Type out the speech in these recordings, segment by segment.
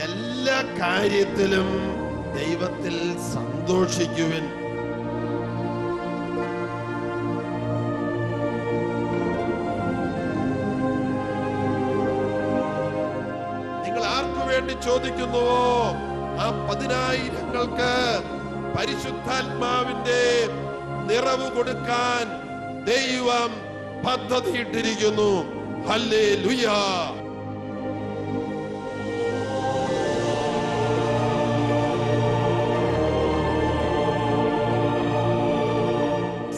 എല്ലാ കാര്യത്തിലും ദൈവത്തിൽ സന്തോഷിക്കുവിൻ. നിങ്ങൾ ആർക്കു വേണ്ടി ചോദിക്കുന്നുവോ ആ 10,000-ങ്ങൾക്ക് പരിശുദ്ധാത്മാവിന്റെ നിറവ് കൊടുക്കാൻ ദൈവം പദ്ധതിയിട്ടിരിക്കുന്നു. ഹല്ലേലൂയ.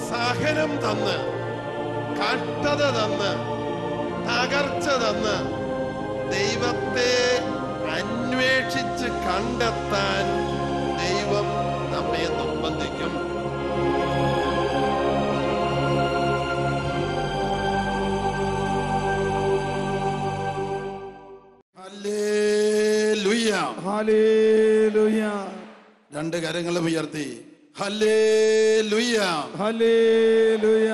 സഹനം തന്ന്, കഷ്ടത തന്ന്, തകർച്ച തന്ന് ദൈവത്തെ അന്വേഷിച്ച് കണ്ടെത്താൻ ദൈവം നമ്മെ നിർബന്ധിക്കും. Hallelujah, hallelujah. രണ്ട് കരങ്ങളും ഉയർത്തി ഹല്ലേലൂയ, ഹല്ലേലൂയ.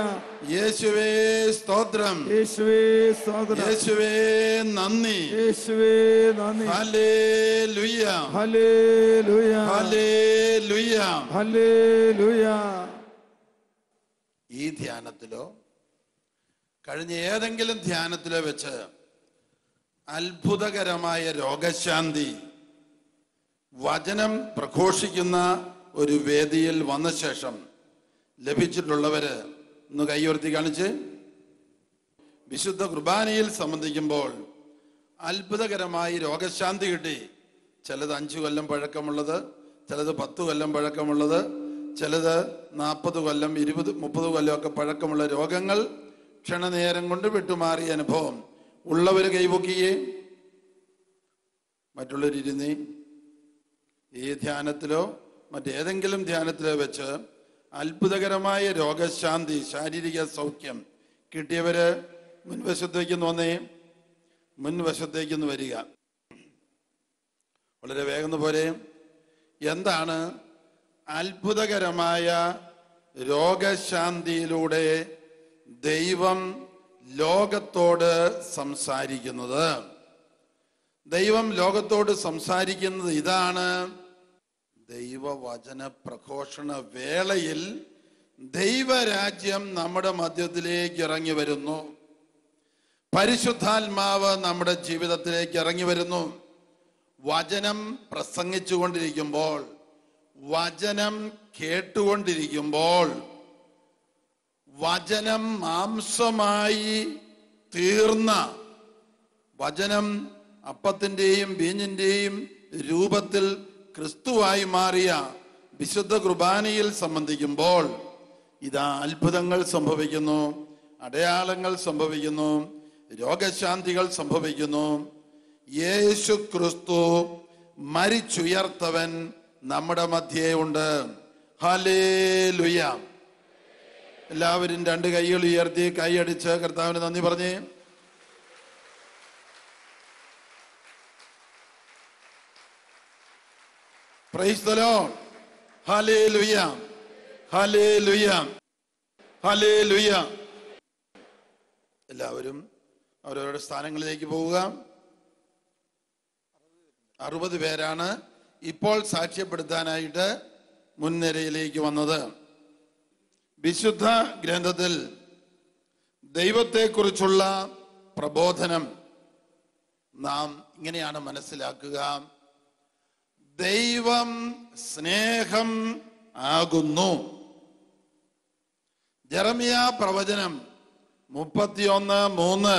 യേശുവേ സ്തോത്രം, യേശുവേ സ്തോത്രം, യേശുവേ നന്ദി, യേശുവേ നന്ദി. ഹല്ലേലൂയ, ഹല്ലേലൂയ, ഹല്ലേലൂയ. ഹല്ലേലൂയ. ഈ ധ്യാനത്തിലോ കഴിഞ്ഞ ഏതെങ്കിലും ധ്യാനത്തിലോ വെച്ച് അത്ഭുതകരമായ രോഗശാന്തി വചനം പ്രഘോഷിക്കുന്ന ഒരു വേദിയിൽ വന്ന ശേഷം ലഭിച്ചിട്ടുള്ളവര് ഒന്ന് കൈയുയർത്തി കാണിച്ച്. വിശുദ്ധ കുർബാനയിൽ സംബന്ധിക്കുമ്പോൾ അത്ഭുതകരമായി രോഗശാന്തി കിട്ടി. ചിലത് 5 കൊല്ലം പഴക്കമുള്ളത്, ചിലത് 10 കൊല്ലം പഴക്കമുള്ളത്, ചിലത് 40 കൊല്ലം 20 30 കൊല്ലമൊക്കെ പഴക്കമുള്ള രോഗങ്ങൾ ക്ഷണനേരം കൊണ്ട് വിട്ടുമാറിയ അനുഭവം ഉള്ളവര് കൈപൊക്കിയേ, മറ്റുള്ളവരിരുന്നേ. ഈ ധ്യാനത്തിലോ മറ്റേതെങ്കിലും ധ്യാനത്തിലോ വെച്ച് അത്ഭുതകരമായ രോഗശാന്തി, ശാരീരിക സൗഖ്യം കിട്ടിയവര് മുൻവശത്തേക്കൊന്ന് വന്നേ, മുൻവശത്തേക്കൊന്ന് വരിക. വളരെ വേഗം പോലെ. എന്താണ് അത്ഭുതകരമായ രോഗശാന്തിയിലൂടെ ദൈവം ലോകത്തോട് സംസാരിക്കുന്നത്? ദൈവം ലോകത്തോട് സംസാരിക്കുന്നത് ഇതാണ്. ദൈവവചന പ്രഘോഷണ വേളയിൽ ദൈവരാജ്യം നമ്മുടെ മധ്യത്തിലേക്ക് ഇറങ്ങി വരുന്നു. പരിശുദ്ധാത്മാവ് നമ്മുടെ ജീവിതത്തിലേക്ക് ഇറങ്ങി വരുന്നു. വചനം പ്രസംഗിച്ചു കൊണ്ടിരിക്കുമ്പോൾ, വചനം കേട്ടുകൊണ്ടിരിക്കുമ്പോൾ, വചനം മാംസമായി തീർന്ന, വചനം അപ്പത്തിന്റെയും വീഞ്ഞിന്റെയും രൂപത്തിൽ ക്രിസ്തുവായി മാറിയ വിശുദ്ധ കുർബാനയിൽ സംബന്ധിക്കുമ്പോൾ ഇതാ അത്ഭുതങ്ങൾ സംഭവിക്കുന്നു, അടയാളങ്ങൾ സംഭവിക്കുന്നു, രോഗശാന്തികൾ സംഭവിക്കുന്നു. യേശു ക്രിസ്തു മരിച്ചുയർത്തവൻ നമ്മുടെ മധ്യേ ഉണ്ട്. ഹല്ലേലൂയ. എല്ലാവരും 2 കൈകൾ ഉയർത്തി കൈയടിച്ച് കർത്താവിന് നന്ദി പറഞ്ഞേ. Price the Lord. ഹല്ലേലൂയ, ഹല്ലേലൂയ, ഹല്ലേലൂയ. എല്ലാവരും അവരവരുടെ സ്ഥാനങ്ങളിലേക്ക് പോവുക. 60 പേരാണ് ഇപ്പോൾ സാക്ഷ്യപ്പെടുത്താനായിട്ട് മുൻനിരയിലേക്ക് വന്നത്. വിശുദ്ധ ഗ്രന്ഥത്തിൽ ദൈവത്തെക്കുറിച്ചുള്ള പ്രബോധനം നാം ഇങ്ങനെയാണ് മനസ്സിലാക്കുക. ദൈവം സ്നേഹം ആകുന്നു. ജെറമിയ പ്രവചനം 31:3.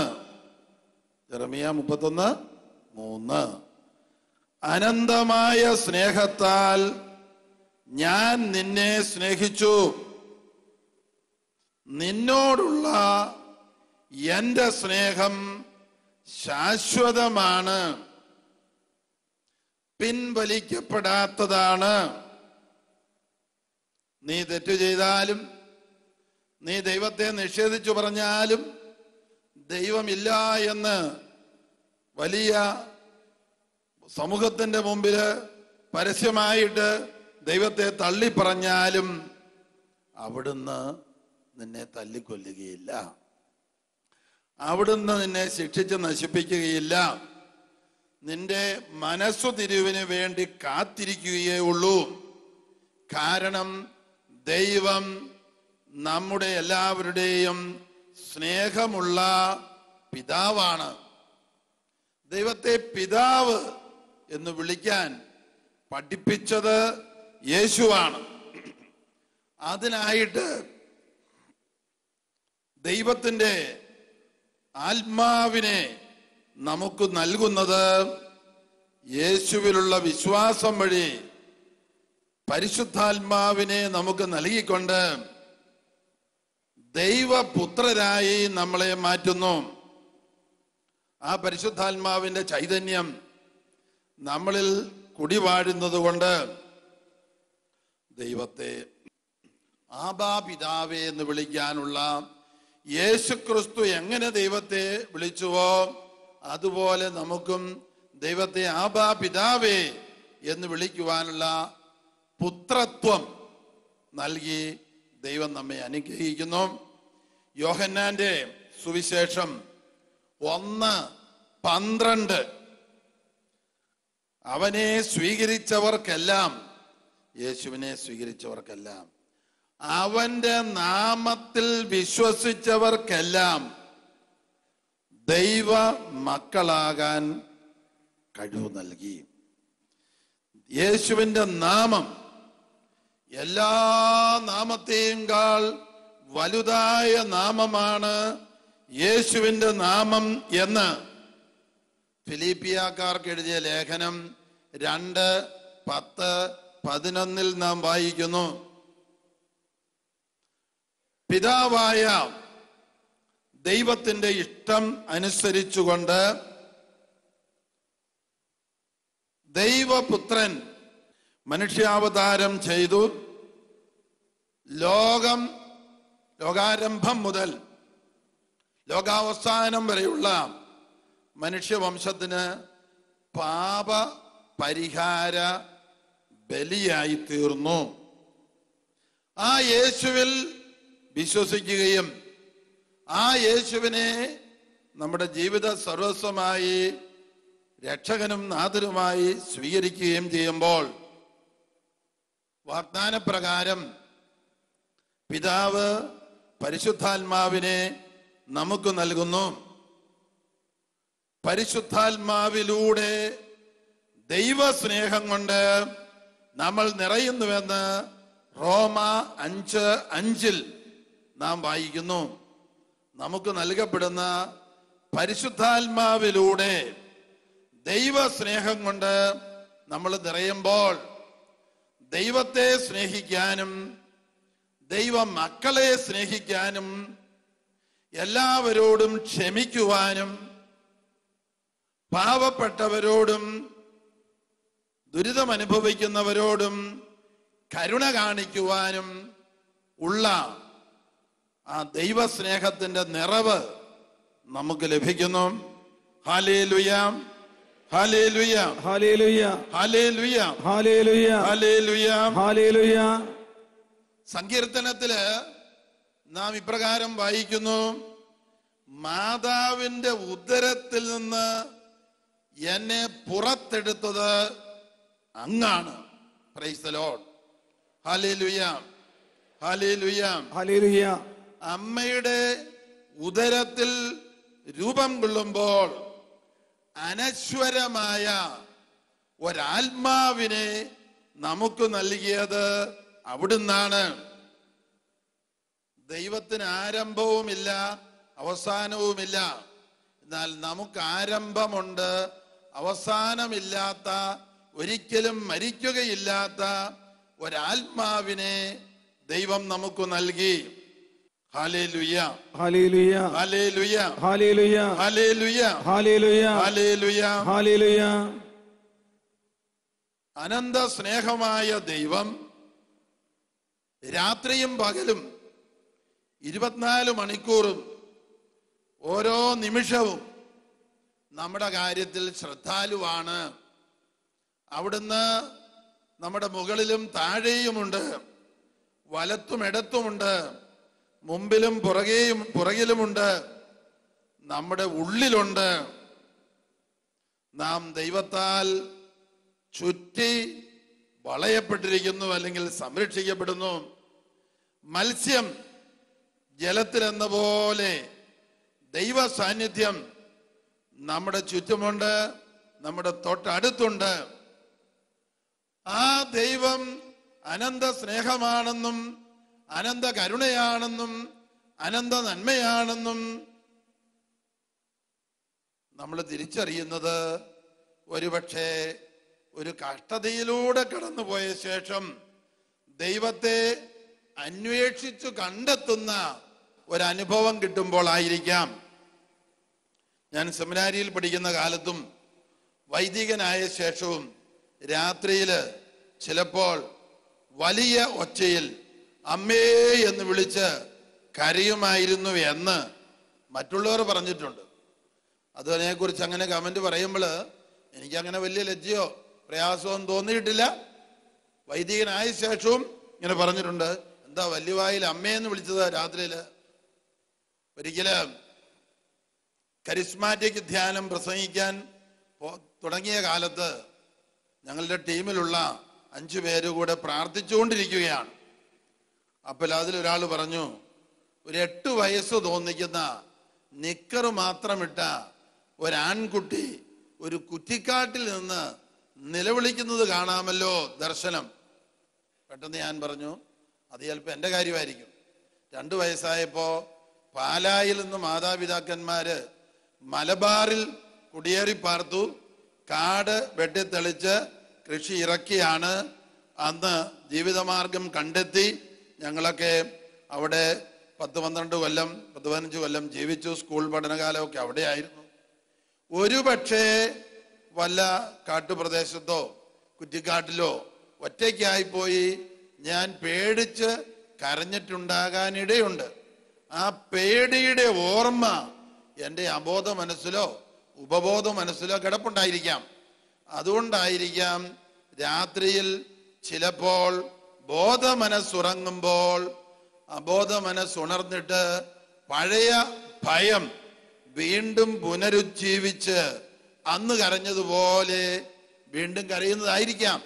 ജെറമിയ 31:3. അനന്തമായ സ്നേഹത്താൽ ഞാൻ നിന്നെ സ്നേഹിച്ചു, നിന്നോടുള്ള എന്റെ സ്നേഹം ശാശ്വതമാണ്, പിൻവലിക്കപ്പെടാത്തതാണ്. നീ തെറ്റു ചെയ്താലും, നീ ദൈവത്തെ നിഷേധിച്ചു പറഞ്ഞാലും, ദൈവമില്ല എന്ന് വലിയ സമൂഹത്തിന്റെ മുമ്പില് പരസ്യമായിട്ട് ദൈവത്തെ തള്ളിപ്പറഞ്ഞാലും അവിടുന്ന് നിന്നെ തല്ലിക്കൊല്ലുകയില്ല, അവിടുന്ന് നിന്നെ ശിക്ഷിച്ച് നശിപ്പിക്കുകയില്ല. നിന്റെ മനസ്സു തിരിവിന് വേണ്ടി കാത്തിരിക്കുകയേ ഉള്ളൂ. കാരണം ദൈവം നമ്മുടെ എല്ലാവരുടെയും സ്നേഹമുള്ള പിതാവാണ്. ദൈവത്തെ പിതാവ് എന്ന് വിളിക്കാൻ പഠിപ്പിച്ചത് യേശുവാണ്. അതിനായിട്ട് ദൈവത്തിൻ്റെ ആത്മാവിനെ നമുക്ക് നൽകുന്നത് യേശുവിലുള്ള വിശ്വാസം വഴി പരിശുദ്ധാത്മാവിനെ നമുക്ക് നൽകിക്കൊണ്ട് ദൈവപുത്രരായി നമ്മളെ മാറ്റുന്നു. ആ പരിശുദ്ധാത്മാവിന്റെ ചൈതന്യം നമ്മളിൽ കുടിവാഴുന്നത് കൊണ്ട് ദൈവത്തെ ആബാ പിതാവേ എന്ന് വിളിക്കാനുള്ള യേശുക്രിസ്തു എങ്ങനെ ദൈവത്തെ വിളിച്ചുവോ അതുപോലെ നമുക്കും ദൈവത്തെ ആബാ പിതാവേ എന്ന് വിളിക്കുവാനുള്ള പുത്രത്വം നൽകി ദൈവം നമ്മെ അനുഗ്രഹിക്കുന്നു. യോഹന്നാന്റെ സുവിശേഷം 1:12 അവനെ സ്വീകരിച്ചവർക്കെല്ലാം, യേശുവിനെ സ്വീകരിച്ചവർക്കെല്ലാം, അവന്റെ നാമത്തിൽ വിശ്വസിച്ചവർക്കെല്ലാം ദൈവ മക്കളാകാൻ കഴിവ് നൽകി. യേശുവിന്റെ നാമം എല്ലാ നാമത്തെയുംകാൾ വലുതായ നാമമാണ് യേശുവിന്റെ നാമം എന്ന് ഫിലിപ്പിയക്കാർക്ക് എഴുതിയ ലേഖനം 2:10-11 നാം വായിക്കുന്നു. പിതാവായ ദൈവത്തിന്റെ ഇഷ്ടം അനുസരിച്ചുകൊണ്ട് ദൈവപുത്രൻ മനുഷ്യാവതാരം ചെയ്തു. ലോകാരംഭം മുതൽ ലോകാവസാനം വരെയുള്ള മനുഷ്യവംശത്തിന് പാപ പരിഹാര ബലിയായി തീർന്നു. ആ യേശുവിൽ വിശ്വസിക്കുകയും ആ യേശുവിനെ നമ്മുടെ ജീവിത സർവസ്വമായി രക്ഷകനും നാഥനുമായി സ്വീകരിക്കുകയും ചെയ്യുമ്പോൾ വാഗ്ദാനപ്രകാരം പിതാവ് പരിശുദ്ധാത്മാവിനെ നമുക്ക് നൽകുന്നു. പരിശുദ്ധാത്മാവിലൂടെ ദൈവസ്നേഹം കൊണ്ട് നമ്മൾ നിറയുന്നുവെന്ന് റോമ 5:5 നാം വായിക്കുന്നു. നമുക്ക് നൽകപ്പെടുന്ന പരിശുദ്ധാത്മാവിലൂടെ ദൈവസ്നേഹം കൊണ്ട് നമ്മൾ നിറയുമ്പോൾ ദൈവത്തെ സ്നേഹിക്കാനും ദൈവ മക്കളെ സ്നേഹിക്കാനും എല്ലാവരോടും ക്ഷമിക്കുവാനും പാവപ്പെട്ടവരോടും ദുരിതമനുഭവിക്കുന്നവരോടും കരുണ കാണിക്കുവാനും ഉള്ള ആ ദൈവസ്നേഹത്തിന്റെ നിറവ് നമുക്ക് ലഭിക്കുന്നു. ഹല്ലേലൂയ, ഹല്ലേലൂയ, ഹല്ലേലൂയ, ഹല്ലേലൂയ, ഹല്ലേലൂയ, ഹല്ലേലൂയ, ഹല്ലേലൂയ. സങ്കീർത്തനത്തില് നാം ഇപ്രകാരം വായിക്കുന്നു: മാതാവിന്റെ ഉദരത്തിൽ നിന്ന് എന്നെ പുറത്തെടുത്തത് അങ്ങാണ്. Praise the Lord. ഹല്ലേലൂയ, ഹല്ലേലൂയ, ഹല്ലേലൂയ. അമ്മയുടെ ഉദരത്തിൽ രൂപം കൊള്ളുമ്പോൾ അനശ്വരമായ ഒരാത്മാവിനെ നമുക്ക് നൽകിയത് അവിടുന്നാണ്. ദൈവത്തിന് ആരംഭവുമില്ല അവസാനവുമില്ല. എന്നാൽ നമുക്ക് ആരംഭമുണ്ട്, അവസാനമില്ലാത്ത, ഒരിക്കലും മരിക്കുകയില്ലാത്ത ഒരാത്മാവിനെ ദൈവം നമുക്ക് നൽകി. ഹല്ലേലൂയ, ഹല്ലേലൂയ, ഹല്ലേലൂയ, ഹല്ലേലൂയ, ഹല്ലേലൂയ, ഹല്ലേലൂയ, ഹല്ലേലൂയ. ഹല്ലേലൂയ. അനന്ത സ്നേഹമായ ദൈവം രാത്രിയും പകലും 24 മണിക്കൂറും ഓരോ നിമിഷവും നമ്മുടെ കാര്യത്തിൽ ശ്രദ്ധാലുവാണ്. അവിടുന്ന് നമ്മുടെ മുകളിലും താഴെയുമുണ്ട്, വലത്തും ഇടത്തുമുണ്ട്, മുമ്പിലും പുറകിലുമുണ്ട്, നമ്മുടെ ഉള്ളിലുണ്ട്. നാം ദൈവത്താൽ ചുറ്റി വളയപ്പെട്ടിരിക്കുന്നു, അല്ലെങ്കിൽ സംരക്ഷിക്കപ്പെടുന്നു. മത്സ്യം ജലത്തിലെന്ന പോലെ ദൈവ സാന്നിധ്യം നമ്മുടെ ചുറ്റുമുണ്ട്, നമ്മുടെ തൊട്ടടുത്തുണ്ട്. ആ ദൈവം അനന്ത സ്നേഹമാണെന്നും അനന്ത കരുണയാണെന്നും അനന്ത നന്മയാണെന്നും നമ്മൾ തിരിച്ചറിയുന്നത് ഒരുപക്ഷെ ഒരു കഷ്ടതയിലൂടെ കടന്നുപോയ ശേഷം ദൈവത്തെ അന്വേഷിച്ചു കണ്ടെത്തുന്ന ഒരനുഭവം കിട്ടുമ്പോൾ ആയിരിക്കാം. ഞാൻ സെമിനാരിയിൽ പഠിക്കുന്ന കാലത്തും വൈദികനായ ശേഷവും രാത്രിയിൽ ചിലപ്പോൾ വലിയ ഒച്ചയിൽ അമ്മേ എന്ന് വിളിച്ച് കരയുമായിരുന്നു എന്ന് മറ്റുള്ളവർ പറഞ്ഞിട്ടുണ്ട്. അതിനെക്കുറിച്ച് അങ്ങനെ കമന്റ് പറയുമ്പോൾ എനിക്കങ്ങനെ വലിയ ലജ്ജയോ പ്രയാസവും തോന്നിയിട്ടില്ല. വൈദികനായ ശേഷവും ഇങ്ങനെ പറഞ്ഞിട്ടുണ്ട്, എന്താ വലിയ വായിൽ അമ്മയെന്ന് വിളിച്ചത് രാത്രിയില്. ഒരിക്കലും കരിസ്മാറ്റിക് ധ്യാനം പ്രസംഗിക്കാൻ തുടങ്ങിയ കാലത്ത് ഞങ്ങളുടെ ടീമിലുള്ള 5 പേര് കൂടെ പ്രാർത്ഥിച്ചുകൊണ്ടിരിക്കുകയാണ്. അപ്പോൾ അതിലൊരാൾ പറഞ്ഞു, ഒരു 8 വയസ്സ് തോന്നിക്കുന്ന നിക്കർ മാത്രമിട്ട ഒരാൺകുട്ടി ഒരു കുറ്റിക്കാട്ടിൽ നിന്ന് നിലവിളിക്കുന്നത് കാണാമല്ലോ ദർശനം. പെട്ടെന്ന് ഞാൻ പറഞ്ഞു, അത് ചിലപ്പോൾ എൻ്റെ കാര്യമായിരിക്കും. 2 വയസ്സായപ്പോ പാലായിൽ നിന്ന് മാതാപിതാക്കന്മാര് മലബാറിൽ കുടിയേറി പാർത്തു. കാട് വെട്ടിത്തെളിച്ച് കൃഷി ഇറക്കിയാണ് അന്ന് ജീവിതമാർഗം കണ്ടെത്തി. ഞങ്ങളൊക്കെ അവിടെ 10-12 കൊല്ലം 10-15 കൊല്ലം ജീവിച്ചു. സ്കൂൾ പഠനകാലമൊക്കെ അവിടെയായിരുന്നു. ഒരുപക്ഷെ വല്ല കാട്ടുപ്രദേശത്തോ കുറ്റിക്കാട്ടിലോ ഒറ്റയ്ക്കായിപ്പോയി ഞാൻ പേടിച്ച് കരഞ്ഞിട്ടുണ്ടാകാനിടയുണ്ട്. ആ പേടിയുടെ ഓർമ്മ എൻ്റെ അബോധ മനസ്സിലോ ഉപബോധ മനസ്സിലോ കിടപ്പുണ്ടായിരിക്കാം. അതുകൊണ്ടായിരിക്കാം രാത്രിയിൽ ചിലപ്പോൾ ബോധ മനസ്സുറങ്ങുമ്പോൾ അബോധ മനസ്സുണർന്നിട്ട് പഴയ ഭയം വീണ്ടും പുനരുജ്ജീവിച്ച് അന്ന് കരഞ്ഞതുപോലെ വീണ്ടും കരയുന്നതായിരിക്കാം.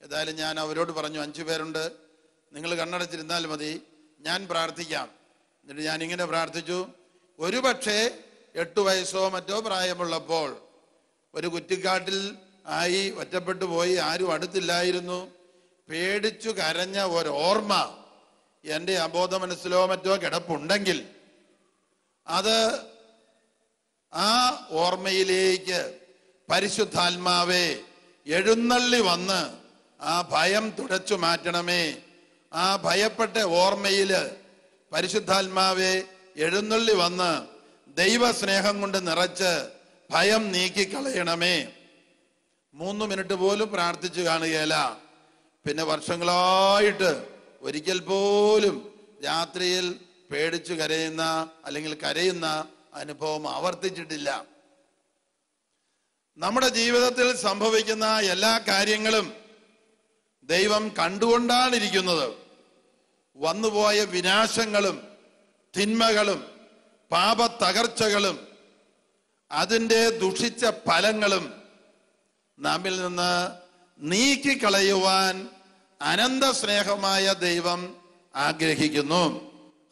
ഏതായാലും ഞാൻ അവരോട് പറഞ്ഞു, 5 പേരുണ്ട്, നിങ്ങൾ കണ്ണടച്ചിരുന്നാൽ മതി, ഞാൻ പ്രാർത്ഥിക്കാം. എന്നിട്ട് ഞാൻ ഇങ്ങനെ പ്രാർത്ഥിച്ചു. ഒരുപക്ഷെ 8 വയസ്സോ മറ്റോ പ്രായമുള്ളപ്പോൾ ഒരു കുറ്റിക്കാട്ടിൽ ആയി ഒറ്റപ്പെട്ടു പോയി, ആരും അടുത്തില്ലായിരുന്നു, പേടിച്ചു കരഞ്ഞ ഒരോർമ്മ എൻ്റെ അബോധ മനസ്സിലോ മറ്റോ കിടപ്പുണ്ടെങ്കിൽ അത് ആ ഓർമ്മയിലേക്ക് പരിശുദ്ധാത്മാവേ എഴുന്നള്ളി വന്ന് ആ ഭയം തുടച്ചു മാറ്റണമേ. ആ ഭയപ്പെട്ട ഓർമ്മയില് പരിശുദ്ധാത്മാവേ എഴുന്നള്ളി വന്ന് ദൈവസ്നേഹം കൊണ്ട് നിറച്ച് ഭയം നീക്കിക്കളയണമേ. 3 മിനിറ്റ് പോലും പ്രാർത്ഥിച്ചു കാണുകയില്ല. പിന്നെ വർഷങ്ങളായിട്ട് ഒരിക്കൽ പോലും രാത്രിയിൽ പേടിച്ചു കരയുന്ന അല്ലെങ്കിൽ കരയുന്ന അനുഭവം ആവർത്തിച്ചിട്ടില്ല. നമ്മുടെ ജീവിതത്തിൽ സംഭവിക്കുന്ന എല്ലാ കാര്യങ്ങളും ദൈവം കണ്ടുകൊണ്ടാണ് ഇരിക്കുന്നത്. വന്നുപോയ വിനാശങ്ങളും തിന്മകളും പാപത്തകർച്ചകളും അതിൻ്റെ ദുഷിച്ച ഫലങ്ങളും നമ്മിൽ നിന്ന് നീക്കിക്കളയുവാൻ അനന്ത സ്നേഹമായ ദൈവം ആഗ്രഹിക്കുന്നു.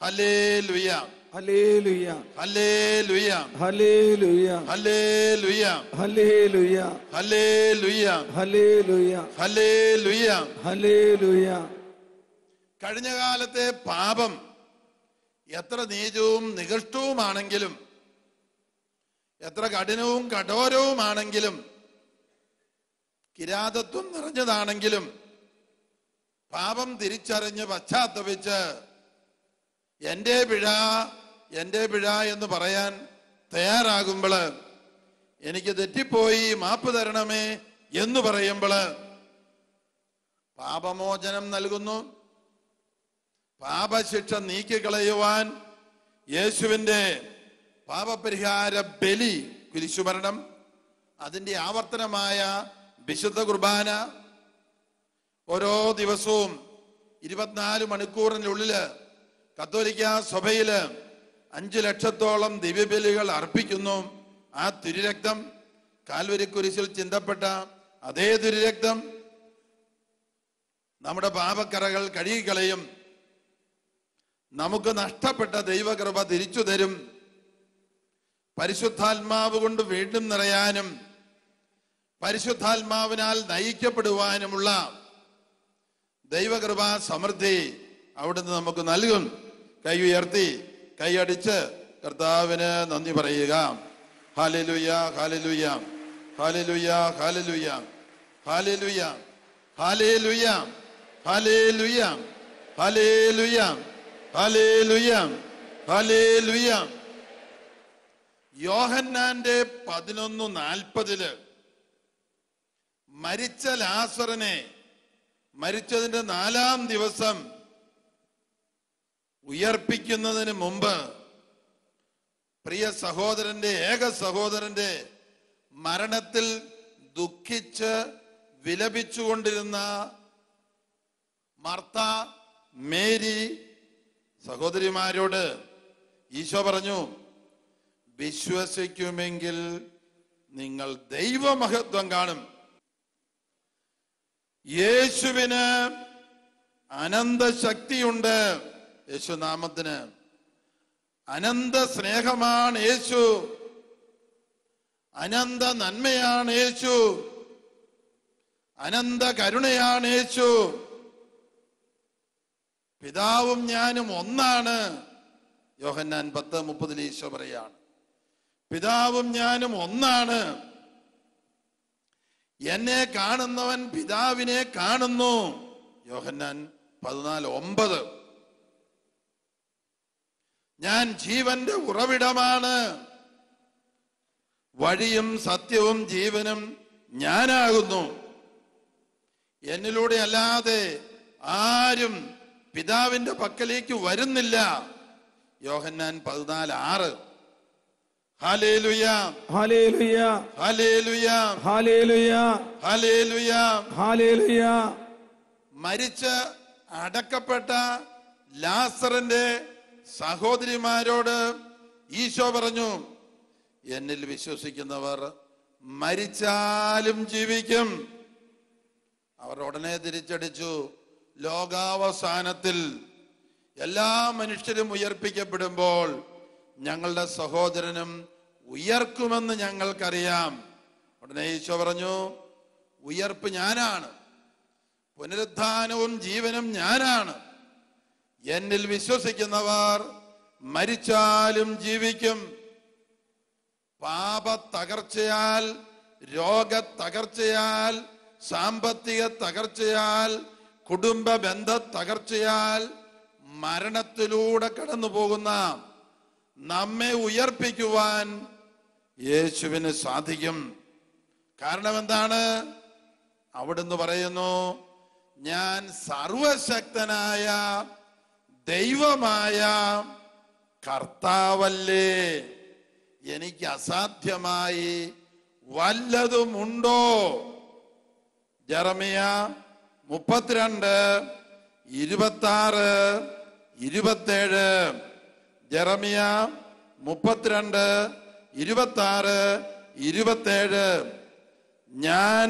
ഹല്ലേലൂയ, ഹല്ലേലൂയ, ഹല്ലേലൂയ, ഹല്ലേലൂയ, ഹല്ലേലൂയ, ഹല്ലേലൂയ, ഹല്ലേലൂയ, ഹല്ലേലൂയ, ഹല്ലേലൂയ. ഹല്ലേലൂയ. കഴിഞ്ഞ കാലത്തെ പാപം എത്ര നീചവും നികൃഷ്ടവുമാണെങ്കിലും, എത്ര കഠിനവും കഠോരവുമാണെങ്കിലും, കിരാതത്വം നിറഞ്ഞതാണെങ്കിലും, പാപം തിരിച്ചറിഞ്ഞ് പശ്ചാത്തപിച്ച് എൻ്റെ പിഴ എന്ന് പറയാൻ തയ്യാറാകുമ്പോൾ, എനിക്ക് തെറ്റിപ്പോയി മാപ്പ് തരണമേ എന്ന് പറയുമ്പോൾ പാപമോചനം നൽകുന്നു. പാപശിക്ഷ നീക്കിക്കളയുവാൻ യേശുവിൻ്റെ പാപപരിഹാര ബലി, കുരിശുമരണം, അതിൻ്റെ ആവർത്തനമായ വിശുദ്ധ കുർബാന, ഓരോ ദിവസവും 24 മണിക്കൂറിനുള്ളിൽ കത്തോലിക്ക സഭയില് 5 ലക്ഷത്തോളം ദിവ്യബലികൾ അർപ്പിക്കുന്നു. ആ തിരുരക്തം കാൽവരി കുരിശിൽ ചിന്തപ്പെട്ട അതേ തിരുരക്തം നമ്മുടെ പാപക്കറകൾ കഴുകിക്കളയും. നമുക്ക് നഷ്ടപ്പെട്ട ദൈവകൃപ തിരിച്ചു തരും. പരിശുദ്ധാത്മാവ് കൊണ്ട് വീണ്ടും നിറയാനും പരിശുദ്ധാത്മാവിനാൽ നയിക്കപ്പെടുവാനുമുള്ള ദൈവകൃപ സമൃദ്ധി അവിടുന്ന് നമുക്ക് നൽകും. കൈ ഉയർത്തി കൈയടിച്ച് കർത്താവിന് നന്ദി പറയുക. ഹല്ലേലൂയ, ഹല്ലേലൂയ, ഹല്ലേലൂയ, ഹല്ലേലൂയ, ഹല്ലേലൂയ, ഹല്ലേലൂയ, ഹല്ലേലൂയ, ഹല്ലേലൂയ, ഹല്ലേലൂയ, ഹല്ലേലൂയ. യോഹന്നാന്റെ 11:40 മരിച്ച ലാസറിനെ മരിച്ചതിന്റെ 4-ാം ദിവസം ഉയർപ്പിക്കുന്നതിന് മുമ്പ് പ്രിയ സഹോദരന്റെ ഏക സഹോദരന്റെ മരണത്തിൽ ദുഃഖിച്ച് വിലപിച്ചുകൊണ്ടിരുന്ന മർത്ത, മേരി സഹോദരിമാരോട് ഈശോ പറഞ്ഞു, വിശ്വസിക്കുമെങ്കിൽ നിങ്ങൾ ദൈവമഹത്വം കാണും. യേശുവിന് അനന്ത ശക്തിയുണ്ട്. യേശുനാമത്തിന് അനന്ത സ്നേഹമാണ് യേശു, അനന്ത നന്മയാണ് യേശു, അനന്ത കരുണയാണ് യേശു. പിതാവും ഞാനും ഒന്നാണ്. യോഹന്നാൻ 10:30 ഈശോ പറയാണ്, പിതാവും ഞാനും ഒന്നാണ്. എന്നെ കാണുന്നവൻ പിതാവിനെ കാണുന്നു. യോഹന്നാൻ 14:9. ഞാൻ ജീവന്റെ ഉറവിടമാണ്, വഴിയും സത്യവും ജീവനും ഞാനാകുന്നു. എന്നിലൂടെ അല്ലാതെ ആരും പിതാവിന്റെ പക്കലേക്ക് വരുന്നില്ല. യോഹന്നാൻ 14:6. ഹല്ലേലൂയ, ഹല്ലേലൂയ, ഹല്ലേലൂയ, ഹല്ലേലൂയ, ഹല്ലേലൂയ, ഹല്ലേലൂയ. മരിച്ച് അടക്കപ്പെട്ട ലാസറിന്റെ സഹോദരിമാരോട് ഈശോ പറഞ്ഞു, എന്നിൽ വിശ്വസിക്കുന്നവർ മരിച്ചാലും ജീവിക്കും. അവർ ഉടനെ തിരിച്ചടിച്ചു, ലോകാവസാനത്തിൽ എല്ലാ മനുഷ്യരും ഉയർപ്പിക്കപ്പെടുമ്പോൾ ഞങ്ങളുടെ സഹോദരനും ഉയർക്കുമെന്ന് ഞങ്ങൾക്കറിയാം. ഉടനെ ഈശോ പറഞ്ഞു, ഉയർപ്പ് ഞാനാണ്, പുനരുത്ഥാനവും ജീവനും ഞാനാണ്. എന്നിൽ വിശ്വസിക്കുന്നവർ മരിച്ചാലും ജീവിക്കും. പാപ തകർച്ചയാൽ, രോഗ തകർച്ചയാൽ, സാമ്പത്തിക തകർച്ചയാൽ, കുടുംബ ബന്ധ തകർച്ചയാൽ മരണത്തിലൂടെ കടന്നു പോകുന്ന നമ്മെ ഉയർപ്പിക്കുവാൻ യേശുവിന് സാധിക്കും. കാരണം എന്താണ്? അവിടുന്ന് പറയുന്നു, ഞാൻ സർവശക്തനായ ദൈവമായ കർത്താവല്ലേ, എനിക്ക് അസാധ്യമായി വല്ലതുമുണ്ടോ? ജെറമിയ 32:26-27. ജെറമിയ 32:26-27. ഞാൻ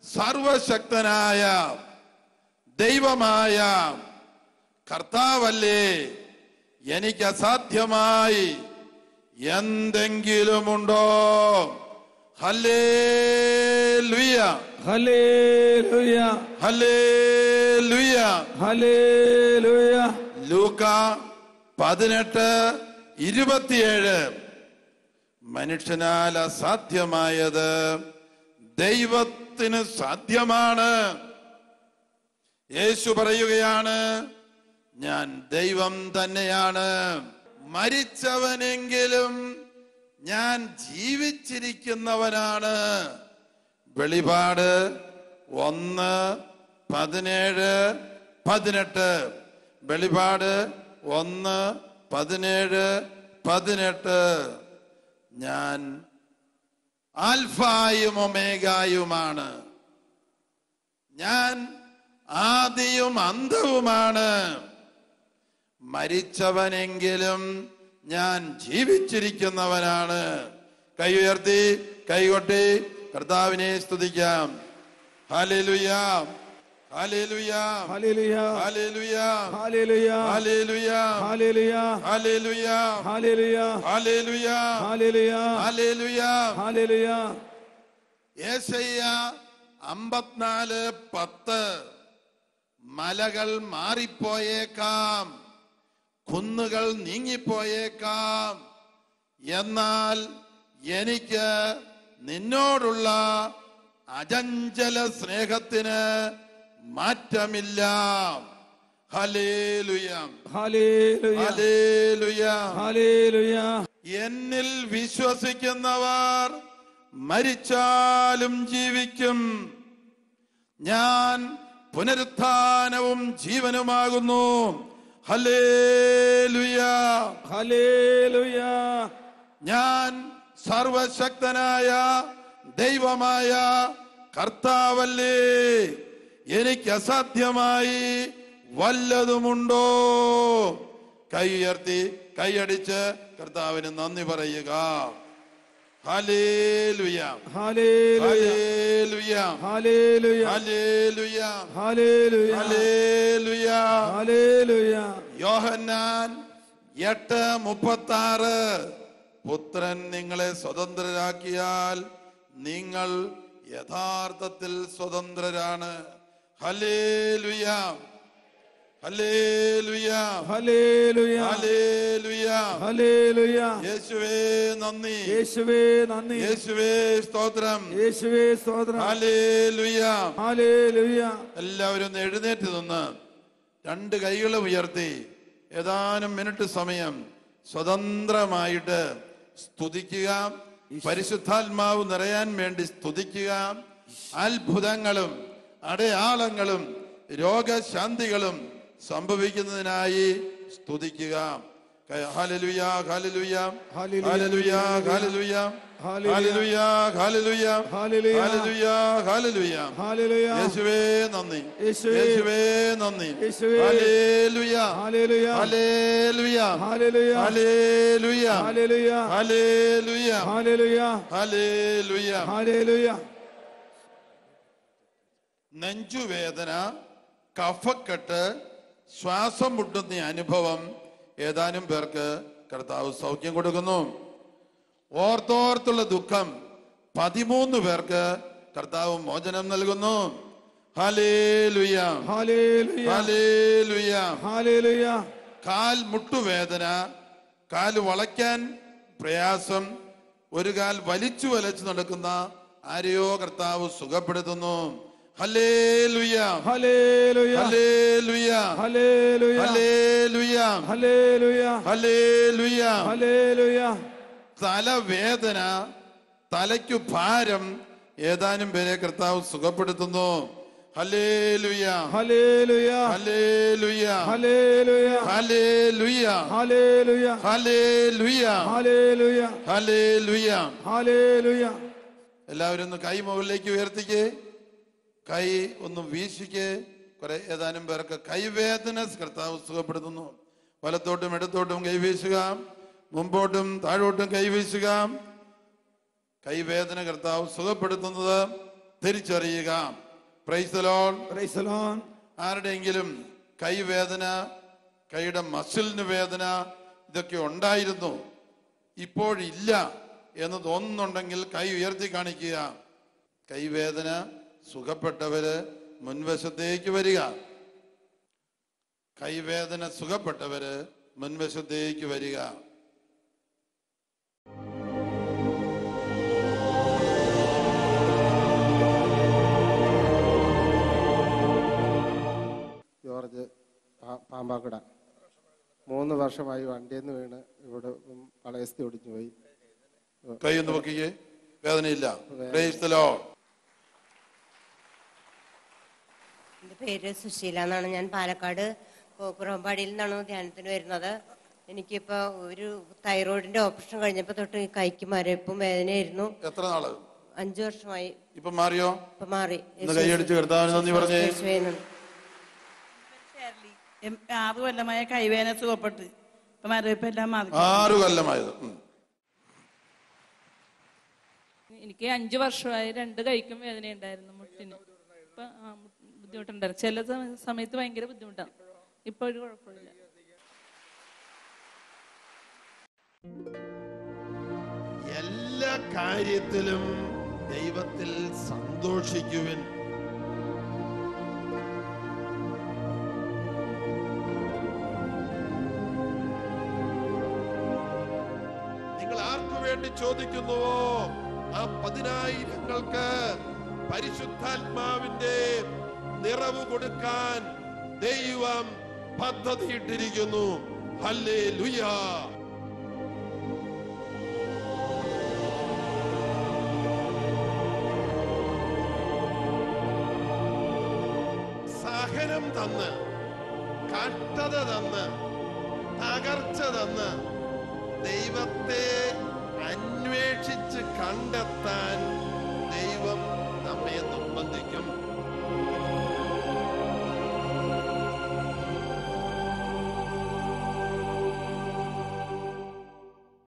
സർവശക്തനായ ദൈവമായ കർത്താവല്ലേ, എനിക്ക് അസാധ്യമായി എന്തെങ്കിലുമുണ്ടോ? ഹല്ലേലൂയ, ഹല്ലേലൂയ, ഹല്ലേലൂയ, ഹല്ലേലൂയ. ലൂക്ക 18:27. മനുഷ്യനാൽ അസാധ്യമായത് ദൈവത്തിന് സാധ്യമാണ്. യേശു പറയുകയാണ്, ഞാൻ ദൈവം തന്നെയാണ്. മരിച്ചവനെങ്കിലും ഞാൻ ജീവിച്ചിരിക്കുന്നവനാണ്. വെളിപാട് 1:17-18. വെളിപാട് 1:17-18. ഞാൻ ആൽഫായും ഒമേഗായുമാണ്, ഞാൻ ആദിയും അന്തവുമാണ്. മരിച്ചവനെങ്കിലും ഞാൻ ജീവിച്ചിരിക്കുന്നവനാണ്. കൈ ഉയർത്തി കൈകൊട്ടി കർത്താവിനെ സ്തുതിക്കാം. ഹല്ലേലൂയ, ഹല്ലേലൂയ, ഹല്ലേലൂയ, ഹല്ലേലൂയ, ഹല്ലേലൂയ, ഹല്ലേലൂയ, ഹല്ലേലൂയ, ഹല്ലേലൂയ, ഹല്ലേലൂയ, ഹല്ലേലൂയ, ഹല്ലേലൂയ, ഹല്ലേലൂയ. ഹല്ലേലൂയ. യെശയ്യാ 54:10 മലകൾ മാറിപ്പോയേക്കാം, കുന്നുകൾ നീങ്ങിപ്പോയേക്കാം, എന്നാൽ എനിക്ക് നിന്നോടുള്ള അചഞ്ചല സ്നേഹത്തിന് മാറ്റമില്ല. ഹല്ലേലൂയ, ഹല്ലേലൂയ, ഹല്ലേലൂയ, ഹല്ലേലൂയ. എന്നിൽ വിശ്വസിക്കുന്നവർ മരിച്ചാലും ജീവിക്കും. ഞാൻ പുനരുത്ഥാനവും ജീവനുമാകുന്നു. Hallelujah, hallelujah. ഞാൻ സർവശക്തനായ ദൈവമായ കർത്താവല്ലേ, എനിക്ക് അസാധ്യമായി വല്ലതുമുണ്ടോ? കൈ ഉയർത്തി കൈയടിച്ച് കർത്താവിന് നന്ദി പറയുക. ഹല്ലേലൂയ, ഹല്ലേലൂയ, ഹല്ലേലൂയ, ഹല്ലേലൂയ, ഹല്ലേലൂയ, ഹല്ലേലൂയ, ഹല്ലേലൂയ. ഹല്ലേലൂയ. യോഹന്നാൻ 8:36 പുത്രൻ നിങ്ങളെ സ്വതന്ത്രരാക്കിയാൽ നിങ്ങൾ യഥാർത്ഥത്തിൽ സ്വതന്ത്രരാണ്. ഹല്ലേലൂയ, ഹല്ലേലൂയ, ഹല്ലേലൂയ, ഹല്ലേലൂയ, ഹല്ലേലൂയ. യേശുവേ നന്ദി, യേശുവേ നന്ദി, യേശുവേ സ്തോത്രം, യേശുവേ സ്തോത്രം. ഹല്ലേലൂയ. ഹല്ലേലൂയ. എല്ലാവരും ഒന്ന് എഴുന്നേറ്റ് നിന്ന് രണ്ട് കൈകൾ ഉയർത്തി ഏതാനും മിനിറ്റ് സമയം സ്വതന്ത്രമായിട്ട് സ്തുതിക്കുക. പരിശുദ്ധാത്മാവ് നിറയാൻ വേണ്ടി സ്തുതിക്കുക. അത്ഭുതങ്ങളും അടയാളങ്ങളും രോഗശാന്തികളും സംഭവിക്കുന്നതിനായി സ്തുതിക്കുക. ഹല്ലേലൂയ, ഹല്ലേലൂയ, ഹല്ലേലൂയ, ഹല്ലേലൂയ, ഹല്ലേലൂയ, ഹല്ലേലൂയ, ഹല്ലേലൂയ, ഹല്ലേലൂയ, ഹല്ലേലൂയ. യേശുവേ നന്ദി, യേശുവേ, യേശുവേ നന്ദി. യേശുവേ, ഹല്ലേലൂയ, ഹല്ലേലൂയ, ഹല്ലേലൂയ, ഹല്ലേലൂയ, ഹല്ലേലൂയ, ഹല്ലേലൂയ, ഹല്ലേലൂയ, ഹല്ലേലൂയ, ഹല്ലേലൂയ. ഹല്ലേലൂയ. നെഞ്ചുവേദന, കഫക്കെട്ട്, ശ്വാസം മുട്ടുന്ന അനുഭവം ഏതാനും പേർക്ക് കർത്താവ് സൗഖ്യം കൊടുക്കുന്നു. ഓർത്തോർത്തുള്ള ദുഃഖം 13 പേർക്ക് കർത്താവ് മോചനം നൽകുന്നു. ഹല്ലേലൂയ, ഹല്ലേലൂയ, ഹല്ലേലൂയ. ഹല്ലേലൂയ. കാൽ മുട്ടുവേദന, കാൽ വളയ്ക്കാൻ പ്രയാസം, ഒരു കാൽ വലിച്ചു നടക്കുന്ന ആരെയോ കർത്താവ് സുഖപ്പെടുത്തുന്നു. ഹല്ലേലൂയ, ഹല്ലേലൂയ, ഹല്ലേലൂയ, ഹല്ലേലൂയ, ഹല്ലേലൂയ, ഹല്ലേലൂയ, ഹല്ലേലൂയ. ഹല്ലേലൂയ. തലവേദന, തലയ്ക്കു ഭാരം ഏതാനും പേരെ കർത്താവ് സുഖപ്പെടുത്തുന്നു. ഹല്ലേലൂയ, ഹല്ലേലൂയ, ഹല്ലേലൂയ, ഹല്ലേലൂയ, ഹല്ലേലൂയ, ഹല്ലേലൂയ, ഹല്ലേലൂയ, ഹല്ലേലൂയ, ഹല്ലേലൂയ. ഹല്ലേലൂയ. എല്ലാവരും ഒന്ന് കൈ മുകളിലേക്ക് ഉയർത്തിക്കേ, കൈ ഒന്ന് വീശിക്കേ. ഏതാനും പേർക്ക് കൈവേദന കർത്താവ് സുഖപ്പെടുത്തുന്നു. വലത്തോട്ടും ഇടത്തോട്ടും കൈവീശുക, മുമ്പോട്ടും താഴോട്ടും കൈവീശുക. കൈവേദന കർത്താവ് സുഖപ്പെടുത്തുന്നത് തിരിച്ചറിയുക. Price the Lord, price the Lord. ആരുടെയെങ്കിലും കൈവേദന, കൈയുടെ മസിലിന് വേദന ഇതൊക്കെ ഉണ്ടായിരുന്നു, ഇപ്പോഴില്ല എന്ന് തോന്നുന്നുണ്ടെങ്കിൽ കൈ ഉയർത്തി കാണിക്കുക. കൈവേദന സുഖപ്പെട്ടവര് മുൻവശത്തേക്ക് വരിക. കൈവേദന സുഖപ്പെട്ടവര് മുൻവശത്തേക്ക് വരിക. ജോർജ് പാമ്പാക്കട. 3 വർഷമായി വണ്ടിയിൽ നിന്ന് വീണ് ഇവിടെ വളയസ്ഥി ഒടിഞ്ഞു പോയി. കൈ ഒന്ന് പൊക്കിക്കേ, വേദനയില്ല. Praise the Lord. എൻ്റെ പേര് സുശീല എന്നാണ്. ഞാൻ പാലക്കാട് കുറമ്പാടിയിൽ നിന്നാണ് ധ്യാനത്തിന് വരുന്നത്. എനിക്കിപ്പോൾ ഒരു തൈറോയിഡിന്റെ ഓപ്പറേഷൻ കഴിഞ്ഞപ്പോൾ തൊട്ട് കൈക്ക് മരപ്പും വേദനയായിരുന്നു. എത്ര നാള്? 5 വർഷമായി. ഇപ്പൊ മാറിയോ? ഇപ്പൊ മാറി. കൈയടിച്ച് കർത്താവിന് നന്ദി പറഞ്ഞേ. 6 കൊല്ലമായ കൈവേദന സുഖപ്പെട്ട് ഇപ്പൊ മരവിപ്പ് എല്ലാം മാറി. 6 കൊല്ലമായത്. എനിക്ക് 5 വർഷമായി 2 കൈക്കും വേദന ഉണ്ടായിരുന്നു, മുട്ടിന്. ഇപ്പൊ ബുദ്ധിമുട്ടുണ്ടായിരുന്നു. ചില സമയത്ത് ഭയങ്കര ബുദ്ധിമുട്ടാണ്. ഇപ്പൊ ഒരു കുഴപ്പമില്ല. എല്ലാ കാര്യത്തിലും ദൈവത്തിൽ സന്തോഷിക്കുവിൻ. നിങ്ങൾ ആർക്കു വേണ്ടി ചോദിക്കുന്നുവോ ആ 10,000-ങ്ങൾക്ക് പരിശുദ്ധാത്മാവിന്റെ നിറവ് കൊടുക്കാൻ ദൈവം പദ്ധതിയിട്ടിരിക്കുന്നു. ഹല്ലേലൂയ. സഹനം തന്ന്, കഷ്ടത തന്ന്, തകർച്ച തന്ന് ദൈവത്തെ അന്വേഷിച്ച് കണ്ടെത്താൻ ദൈവം